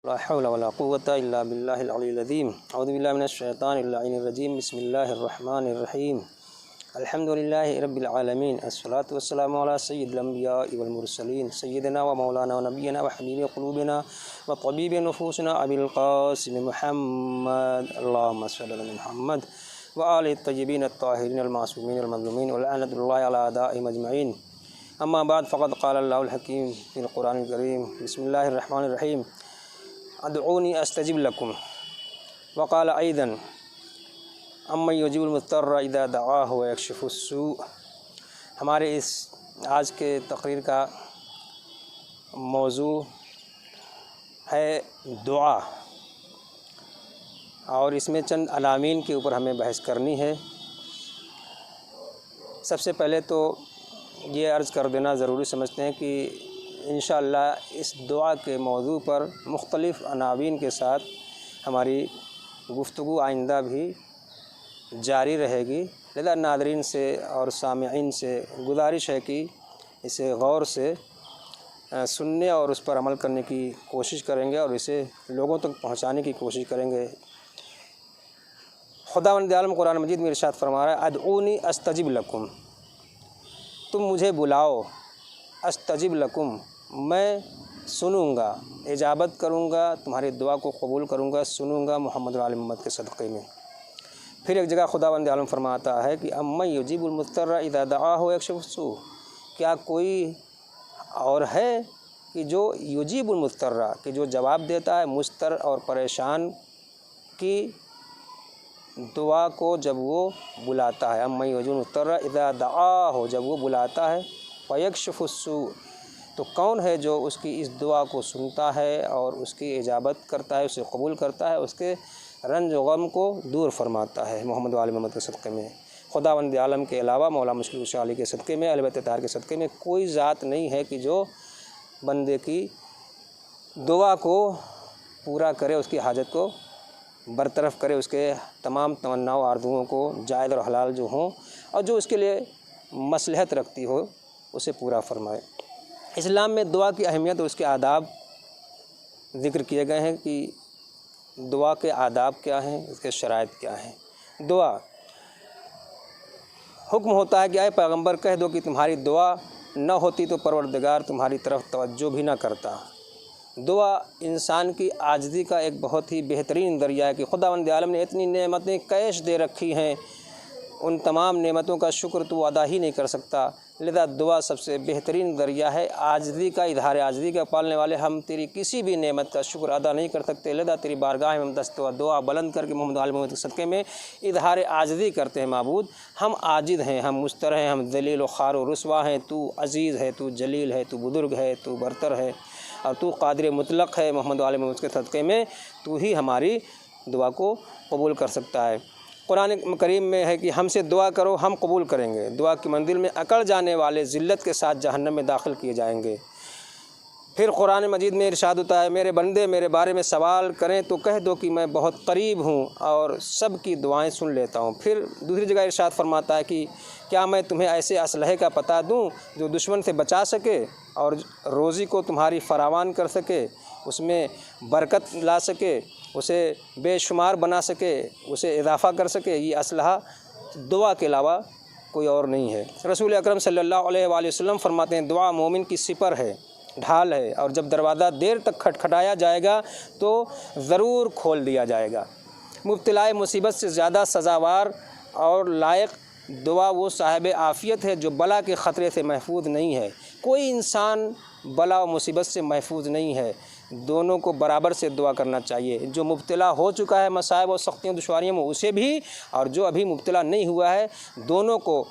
لا حول ولا قوة إلا بالله العلي العظيم أعوذ بالله من الشيطان اللعين الرجيم بسم الله الرحمن الرحيم الحمد لله رب العالمين الصلاة والسلام على سيد الأنبياء والمرسلين سيدنا ومولانا ونبينا وحبيب قلوبنا وطبيب نفوسنا أبي القاسم محمد اللهم صل على محمد وآل الطيبين الطاهرين المعصومين المظلومين ولعنة الله على أعدائهم أجمعين أما بعد فقد قال الله الحكيم في القرآن الكريم بسم الله الرحمن الرحيم ادعوني استجب لكم وقال ايضا امن يجيب المضطر اذا دعاه ويكشف السوء۔ ہمارے اس آج کے تقریر کا موضوع ہے دعا، اور اس میں چند علامین کے اوپر ہمیں بحث کرنی ہے۔ سب سے پہلے تو یہ عرض کر دینا ضروری سمجھتے ہیں کہ انشاءاللہ اس دعا کے موضوع پر مختلف عناوین کے ساتھ ہماری گفتگو آئندہ بھی جاری رہے گی، لہذا ناظرین سے اور سامعین سے گزارش ہے کہ اسے غور سے سننے اور اس پر عمل کرنے کی کوشش کریں گے اور اسے لوگوں تک پہنچانے کی کوشش کریں گے۔ خداوند عالم قرآن مجید میں ارشاد فرما رہا ہے ادعونی استجب لکم، تم مجھے بلاؤ، استجب لکم میں سنوں گا، اجابت کروں گا، تمہاری دعا کو قبول کروں گا، سنوں گا محمد علیہ محمد کے صدقے میں۔ پھر ایک جگہ خداوند عالم فرماتا ہے کہ امن یجیب المضطر اذا دعاہ ویکشف السوء، کیا کوئی اور ہے کہ جو یجیب المضطر، کہ جو جواب دیتا ہے مضطر اور پریشان کی دعا کو جب وہ بلاتا ہے۔ امن یجیب المضطر اذا دعاہ، جب وہ بلاتا ہے، ویکشف السوء، تو کون ہے جو اس کی اس دعا کو سنتا ہے اور اس کی اجابت کرتا ہے، اسے قبول کرتا ہے، اس کے رنج و غم کو دور فرماتا ہے محمد علیہ محمد کے صدقے میں۔ خداوند عالم کے علاوہ مولا مشکل کشا علی کے صدقے میں، اہل بیت طاہر کے صدقے میں کوئی ذات نہیں ہے کہ جو بندے کی دعا کو پورا کرے، اس کی حاجت کو برطرف کرے، اس کے تمام تمناؤں آرزوؤں کو جائز اور حلال جو ہوں اور جو اس کے لیے مصلحت رکھتی ہو اسے پورا فرمائے۔ اسلام میں دعا کی اہمیت اور اس کے آداب ذکر کیے گئے ہیں کہ دعا کے آداب کیا ہیں، اس کے شرائط کیا ہیں۔ دعا حکم ہوتا ہے کہ اے پیغمبر کہہ دو کہ تمہاری دعا نہ ہوتی تو پروردگار تمہاری طرف توجہ بھی نہ کرتا۔ دعا انسان کی عاجزی کا ایک بہت ہی بہترین ذریعہ ہے کہ خداوند عالم نے اتنی نعمتیں کیش دے رکھی ہیں، ان تمام نعمتوں کا شکر تو وہ ادا ہی نہیں کر سکتا، لذا دعا سب سے بہترین ذریعہ ہے عاجزی کا، اظہار عاجزی کا۔ پالنے والے ہم تیری کسی بھی نعمت کا شکر ادا نہیں کر سکتے، لذا تیری بارگاہ میں ہم دست و دعا بلند کر کے محمد علیہ محمد کے صدقے میں اظہار عاجزی کرتے ہیں۔ معبود ہم عاجز ہیں، ہم مستر ہیں، ہم ذلیل و خوار و رسوا ہیں، تو عزیز ہے، تو جلیل ہے، تو بزرگ ہے، تو برتر ہے اور تو قادر مطلق ہے۔ محمد علیہ محمد کے صدقے میں تو ہی ہماری دعا کو قبول کر سکتا ہے۔ قرآن کریم میں ہے کہ ہم سے دعا کرو ہم قبول کریں گے، دعا کی منزل میں اکڑ جانے والے ذلت کے ساتھ جہنم میں داخل کیے جائیں گے۔ پھر قرآن مجید میں ارشاد ہوتا ہے میرے بندے میرے بارے میں سوال کریں تو کہہ دو کہ میں بہت قریب ہوں اور سب کی دعائیں سن لیتا ہوں۔ پھر دوسری جگہ ارشاد فرماتا ہے کہ کیا میں تمہیں ایسے اسلحے کا پتہ دوں جو دشمن سے بچا سکے اور روزی کو تمہاری فراوان کر سکے، اس میں برکت لا سکے، اسے بے شمار بنا سکے، اسے اضافہ کر سکے۔ یہ اسلحہ دعا کے علاوہ کوئی اور نہیں ہے۔ رسول اکرم صلی اللہ علیہ وآلہ وسلم فرماتے ہیں دعا مومن کی سپر ہے، ڈھال ہے، اور جب دروازہ دیر تک کھٹکھٹایا جائے گا تو ضرور کھول دیا جائے گا۔ مبتلا مصیبت سے زیادہ سزاوار اور لائق دعا وہ صاحب عافیت ہے جو بلا کے خطرے سے محفوظ نہیں ہے۔ کوئی انسان بلا و مصیبت سے محفوظ نہیں ہے، دونوں کو برابر سے دعا کرنا چاہیے۔ جو مبتلا ہو چکا ہے مصائب اور سختیوں دشواریوں میں اسے بھی، اور جو ابھی مبتلا نہیں ہوا ہے دونوں کو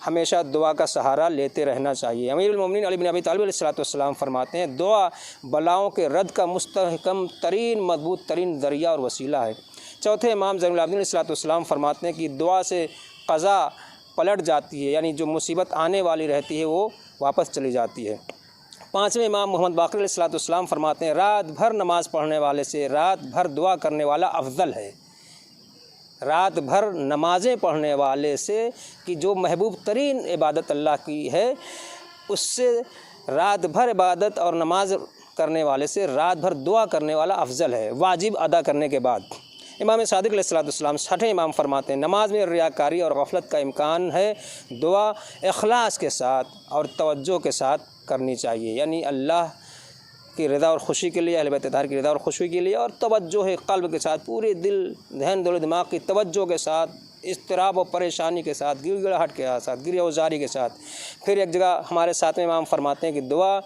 ہمیشہ دعا کا سہارا لیتے رہنا چاہیے۔ امیر المومنین علی بن ابی طالب علیہ السلام فرماتے ہیں دعا بلاؤں کے رد کا مستحکم ترین مضبوط ترین ذریعہ اور وسیلہ ہے۔ چوتھے امام زین العابدین علیہ السلام فرماتے ہیں کہ دعا سے قضا پلٹ جاتی ہے، یعنی جو مصیبت آنے والی رہتی ہے وہ واپس چلی جاتی ہے۔ پانچویں امام محمد باقر علیہ السلام فرماتے ہیں رات بھر نماز پڑھنے والے سے رات بھر دعا کرنے والا افضل ہے۔ رات بھر نمازیں پڑھنے والے سے کہ جو محبوب ترین عبادت اللہ کی ہے، اس سے رات بھر عبادت اور نماز کرنے والے سے رات بھر دعا کرنے والا افضل ہے واجب ادا کرنے کے بعد۔ امام صادق علیہ السلام 6 امام فرماتے ہیں نماز میں ریاکاری اور غفلت کا امکان ہے، دعا اخلاص کے ساتھ اور توجہ کے ساتھ کرنی چاہیے، یعنی اللہ کی رضا اور خوشی کے لیے، اہل بیت اطہار کی رضا اور خوشی کے لیے، اور توجہ ہے قلب کے ساتھ، پورے ذہن دل و دماغ کی توجہ کے ساتھ، اضطراب و پریشانی کے ساتھ، گڑ گڑاہٹ کے ساتھ، گریہ وزاری کے ساتھ۔ پھر ایک جگہ ہمارے 7ویں امام فرماتے ہیں کہ دعا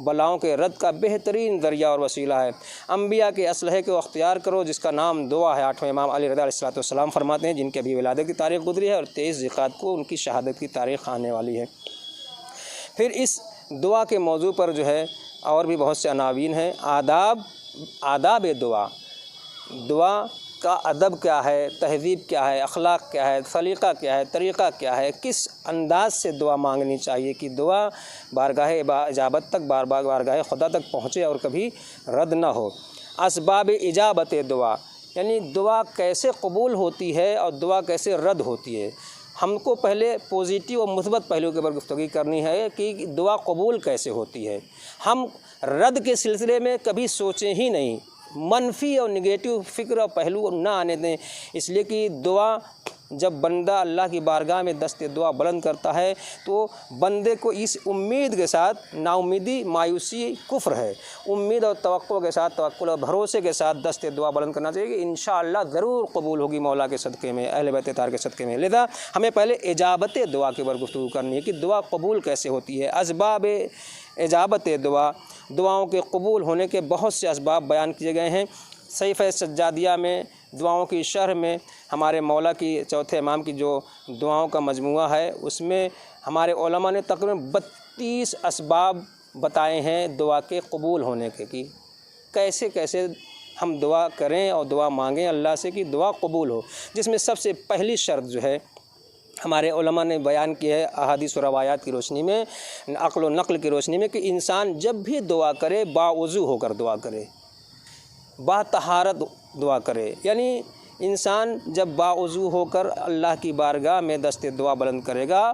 بلاؤں کے رد کا بہترین ذریعہ اور وسیلہ ہے، انبیاء کے اسلحے کو اختیار کرو جس کا نام دعا ہے۔ 8ویں امام علی رضا علیہ السلام فرماتے ہیں جن کے ابھی ولادت کی تاریخ گزری ہے اور 23 ذوالقعدہ کو ان کی شہادت کی تاریخ آنے والی ہے۔ پھر اس دعا کے موضوع پر جو ہے اور بھی بہت سے عناوین ہیں۔ آداب دعا، دعا کا ادب کیا ہے، تہذیب کیا ہے، اخلاق کیا ہے، سلیقہ کیا ہے، طریقہ کیا ہے، کس انداز سے دعا مانگنی چاہیے کہ دعا بارگاہ اجابت تک، بارگاہ خدا تک پہنچے اور کبھی رد نہ ہو۔ اسباب اجابت دعا، یعنی دعا کیسے قبول ہوتی ہے اور دعا کیسے رد ہوتی ہے۔ ہم کو پہلے پوزیٹیو اور مثبت پہلو کے اوپر گفتگو کرنی ہے کہ دعا قبول کیسے ہوتی ہے۔ ہم رد کے سلسلے میں کبھی سوچیں ہی نہیں، منفی اور نگیٹو فکر اور پہلو نہ آنے دیں، اس لیے کہ دعا جب بندہ اللہ کی بارگاہ میں دست دعا بلند کرتا ہے تو بندے کو اس امید کے ساتھ، نا امیدی مایوسی کفر ہے، امید اور توقع کے ساتھ، توکل اور بھروسے کے ساتھ دست دعا بلند کرنا چاہیے کہ انشاءاللہ ضرور قبول ہوگی مولا کے صدقے میں، اہل بیت اطہار کے صدقے میں۔ لذا ہمیں پہلے اجابت دعا کے اوپر گفتگو کرنی ہے کہ دعا قبول کیسے ہوتی ہے۔ اسباب اجابت دعا، دعاؤں کے قبول ہونے کے بہت سے اسباب بیان کیے گئے ہیں۔ صحیفہ سجادیہ میں دعاؤں کی شرح میں ہمارے مولا کی 4تھے امام کی جو دعاؤں کا مجموعہ ہے اس میں ہمارے علماء نے تقریباً 32 اسباب بتائے ہیں دعا کے قبول ہونے کے، کہ کیسے کیسے ہم دعا کریں اور دعا مانگیں اللہ سے کہ دعا قبول ہو، جس میں سب سے پہلی شرط جو ہے ہمارے علماء نے بیان کی ہے احادیث و روایات کی روشنی میں، عقل و نقل کی روشنی میں، کہ انسان جب بھی دعا کرے باوضو ہو کر دعا کرے، با طہارت دعا کرے، یعنی انسان جب باوضو ہو کر اللہ کی بارگاہ میں دست دعا بلند کرے گا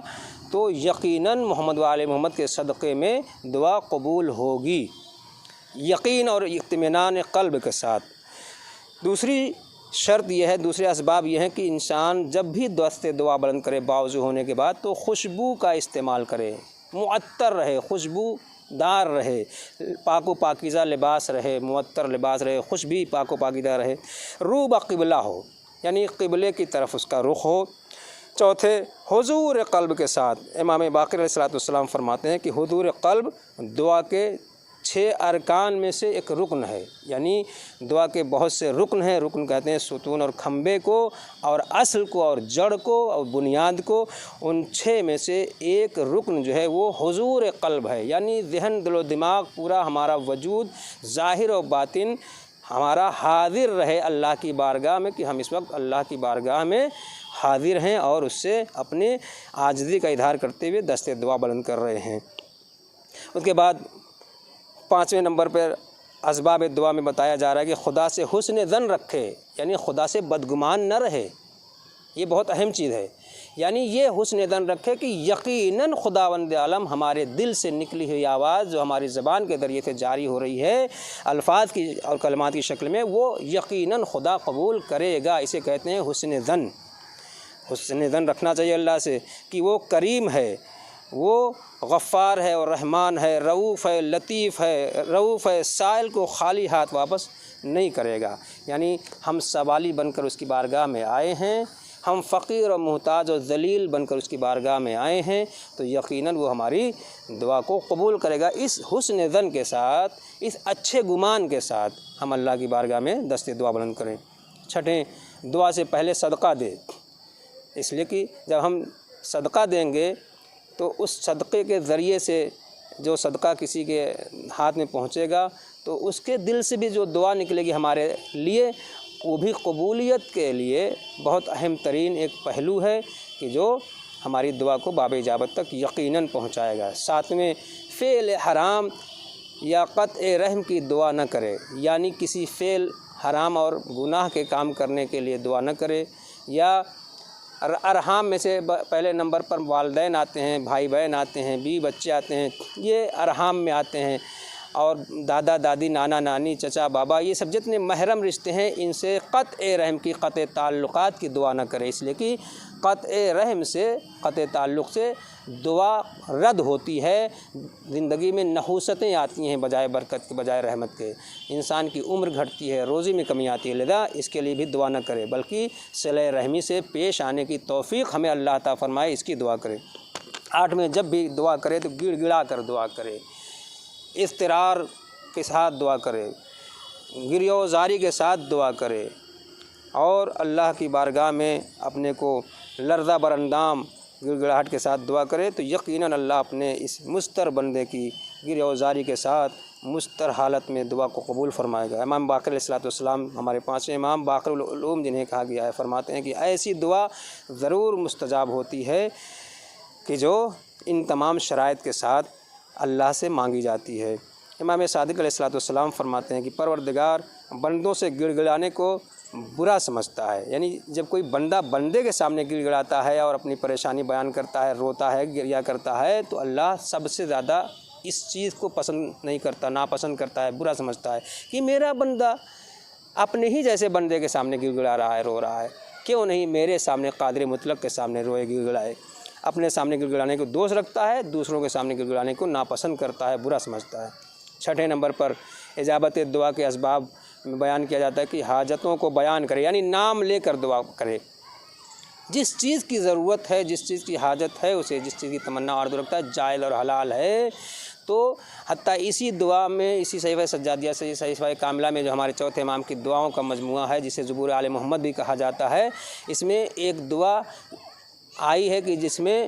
تو یقیناً محمد و آل محمد کے صدقے میں دعا قبول ہوگی، یقین اور اطمینان قلب کے ساتھ۔ دوسری شرط یہ ہے، دوسرے اسباب یہ ہیں کہ انسان جب بھی دست دعا بلند کرے باوضو ہونے کے بعد تو خوشبو کا استعمال کرے، معطر رہے، خوشبو دار رہے، پاک و پاکیزہ لباس رہے، معطر لباس رہے، خوشبو پاک و پاکیزہ رہے، رو بقبلہ ہو، یعنی قبلے کی طرف اس کا رخ ہو۔ چوتھے، حضور قلب کے ساتھ، امام باقر علیہ السلام فرماتے ہیں کہ حضور قلب دعا کے 6 ارکان میں سے ایک رکن ہے، یعنی دعا کے بہت سے رکن ہیں، رکن کہتے ہیں ستون اور کھمبے کو، اور اصل کو اور جڑ کو اور بنیاد کو، ان 6 میں سے ایک رکن جو ہے وہ حضور قلب ہے، یعنی ذہن دل و دماغ پورا ہمارا وجود ظاہر و باطن ہمارا حاضر رہے اللہ کی بارگاہ میں، کہ ہم اس وقت اللہ کی بارگاہ میں حاضر ہیں اور اس سے اپنے عاجزی کا اظہار کرتے ہوئے دست دعا بلند کر رہے ہیں۔ اس کے بعد 5ویں نمبر پر اسباب دعا میں بتایا جا رہا ہے کہ خدا سے حسن ظن رکھے، یعنی خدا سے بدگمان نہ رہے، یہ بہت اہم چیز ہے، یعنی یہ حسن ظن رکھے کہ یقیناً خداوند عالم ہمارے دل سے نکلی ہوئی آواز جو ہماری زبان کے ذریعے سے جاری ہو رہی ہے الفاظ کی اور کلمات کی شکل میں، وہ یقیناً خدا قبول کرے گا، اسے کہتے ہیں حسن ظن۔ حسن ظن رکھنا چاہیے اللہ سے کہ وہ کریم ہے، وہ غفار ہے اور رحمان ہے، رؤوف ہے، لطیف ہے، رؤوف ہے، سائل کو خالی ہاتھ واپس نہیں کرے گا، یعنی ہم سوالی بن کر اس کی بارگاہ میں آئے ہیں، ہم فقیر اور محتاج اور ذلیل بن کر اس کی بارگاہ میں آئے ہیں، تو یقیناً وہ ہماری دعا کو قبول کرے گا۔ اس حسن ظن کے ساتھ، اس اچھے گمان کے ساتھ ہم اللہ کی بارگاہ میں دست دعا بلند کریں۔ چھٹیں، دعا سے پہلے صدقہ دے، اس لیے کہ جب ہم صدقہ دیں گے تو اس صدقے کے ذریعے سے جو صدقہ کسی کے ہاتھ میں پہنچے گا تو اس کے دل سے بھی جو دعا نکلے گی ہمارے لیے، وہ بھی قبولیت کے لیے بہت اہم ترین ایک پہلو ہے کہ جو ہماری دعا کو باب اجابت تک یقیناً پہنچائے گا۔ 7ویں، فعل حرام یا قطع رحم کی دعا نہ کرے، یعنی کسی فعل حرام اور گناہ کے کام کرنے کے لیے دعا نہ کرے، یا ارحام میں سے پہلے نمبر پر والدین آتے ہیں، بھائی بہن آتے ہیں، بیوی بچے آتے ہیں، یہ ارحام میں آتے ہیں، اور دادا دادی، نانا نانی، چچا بابا، یہ سب جتنے محرم رشتے ہیں ان سے قطع رحم کی، قطع تعلقات کی دعا نہ کرے، اس لیے کہ قطع رحم سے، قطع تعلق سے دعا رد ہوتی ہے، زندگی میں نحوستیں آتی ہیں بجائے برکت کے، بجائے رحمت کے، انسان کی عمر گھٹتی ہے، روزی میں کمی آتی ہے، لذا اس کے لیے بھی دعا نہ کرے، بلکہ صلہ رحمی سے پیش آنے کی توفیق ہمیں اللہ عطا فرمائے، اس کی دعا کرے۔ 8 جب بھی دعا کرے تو گڑ گڑا کر دعا کرے، اضطرار کے ساتھ دعا کرے، گریہ و زاری کے ساتھ دعا کرے، اور اللہ کی بارگاہ میں اپنے کو لرزہ بر اندام گڑ گڑاہٹ کے ساتھ دعا کرے تو یقیناً اللہ اپنے اس مستر بندے کی گریہ و زاری کے ساتھ مستر حالت میں دعا کو قبول فرمائے گا۔ امام باقر علیہ السلام ہمارے 5ویں امام باقر العلوم جنہیں کہا گیا ہے، فرماتے ہیں کہ ایسی دعا ضرور مستجاب ہوتی ہے کہ جو ان تمام شرائط کے ساتھ اللہ سے مانگی جاتی ہے۔ امام صادق علیہ السلام فرماتے ہیں کہ پروردگار بندوں سے گڑ گڑانے کو برا سمجھتا ہے، یعنی جب کوئی بندہ بندے کے سامنے گڑ گڑاتا ہے اور اپنی پریشانی بیان کرتا ہے، روتا ہے، گریہ کرتا ہے، تو اللہ سب سے زیادہ اس چیز کو پسند نہیں کرتا، ناپسند کرتا ہے، برا سمجھتا ہے کہ میرا بندہ اپنے ہی جیسے بندے کے سامنے گڑ گڑا رہا ہے، رو رہا ہے، کیوں نہیں میرے سامنے قادر مطلق کے سامنے روئے، گڑ گڑائے۔ اپنے سامنے گڑ گڑانے کو دوست رکھتا ہے، دوسروں کے سامنے گڑ گڑانے کو ناپسند کرتا ہے، برا سمجھتا ہے۔ 6 نمبر پر اجابت دعا کے اسباب میں بیان کیا جاتا ہے کہ حاجتوں کو بیان کرے، یعنی نام لے کر دعا کرے، جس چیز کی ضرورت ہے، جس چیز کی حاجت ہے، اسے جس چیز کی تمنا آرزو رکھتا ہے، جائز اور حلال ہے، تو حتیٰ اسی دعا میں، اسی صحیفہ سجادیہ سے، صحیفہ کاملہ میں جو ہمارے چوتھے امام کی دعاؤں کا مجموعہ ہے جسے زبور آل محمد بھی کہا جاتا ہے، اس میں ایک دعا آئی ہے کہ جس میں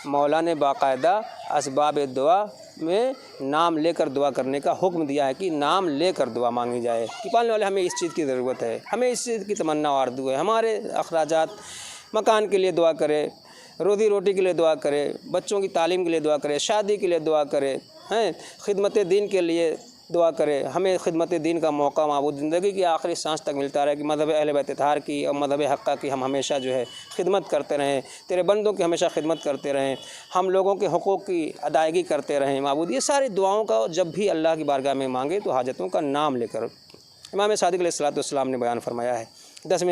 مولا نے باقاعدہ اسباب دعا میں نام لے کر دعا کرنے کا حکم دیا ہے کہ نام لے کر دعا مانگی جائے کہ پالنے والے ہمیں اس چیز کی ضرورت ہے، ہمیں اس چیز کی تمنا آرزو ہے، ہمارے اخراجات، مکان کے لیے دعا کرے، روزی روٹی کے لیے دعا کرے، بچوں کی تعلیم کے لیے دعا کرے، شادی کے لیے دعا کرے، خدمت دین کے لیے دعا کرے، ہمیں خدمت دین کا موقع معبود زندگی کی آخری سانس تک ملتا رہے کہ مذہب اہل بیت اطہار کی اور مذہب حقہ کی ہم ہمیشہ جو ہے خدمت کرتے رہیں، تیرے بندوں کی ہمیشہ خدمت کرتے رہیں، ہم لوگوں کے حقوق کی ادائیگی کرتے رہیں معبود۔ یہ ساری دعاؤں کا جب بھی اللہ کی بارگاہ میں مانگے تو حاجتوں کا نام لے کر۔ امام صادق علیہ السلام نے بیان فرمایا ہے۔ 10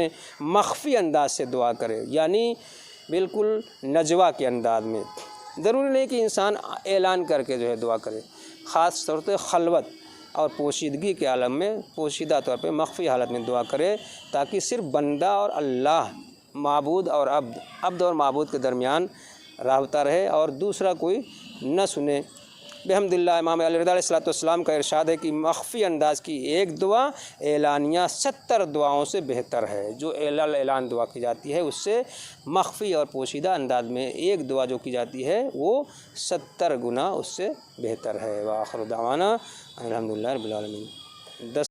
مخفی انداز سے دعا کرے، یعنی بالکل نجوا کے انداز میں، ضروری نہیں کہ انسان اعلان کر کے جو ہے دعا کرے، خاص طور پہ خلوت اور پوشیدگی کے عالم میں، پوشیدہ طور پہ مخفی حالت میں دعا کرے، تاکہ صرف بندہ اور اللہ، معبود اور عبد اور معبود کے درمیان رابطہ رہے اور دوسرا کوئی نہ سنے۔ بحمدللہ امام علیہ رضا علیہ السلام کا ارشاد ہے کہ مخفی انداز کی ایک دعا اعلانیہ 70 دعاؤں سے بہتر ہے۔ جو اعلان دعا کی جاتی ہے اس سے مخفی اور پوشیدہ انداز میں ایک دعا جو کی جاتی ہے وہ 70 گنا اس سے بہتر ہے۔ وآخر دعوانا الحمدللہ رب العالمین۔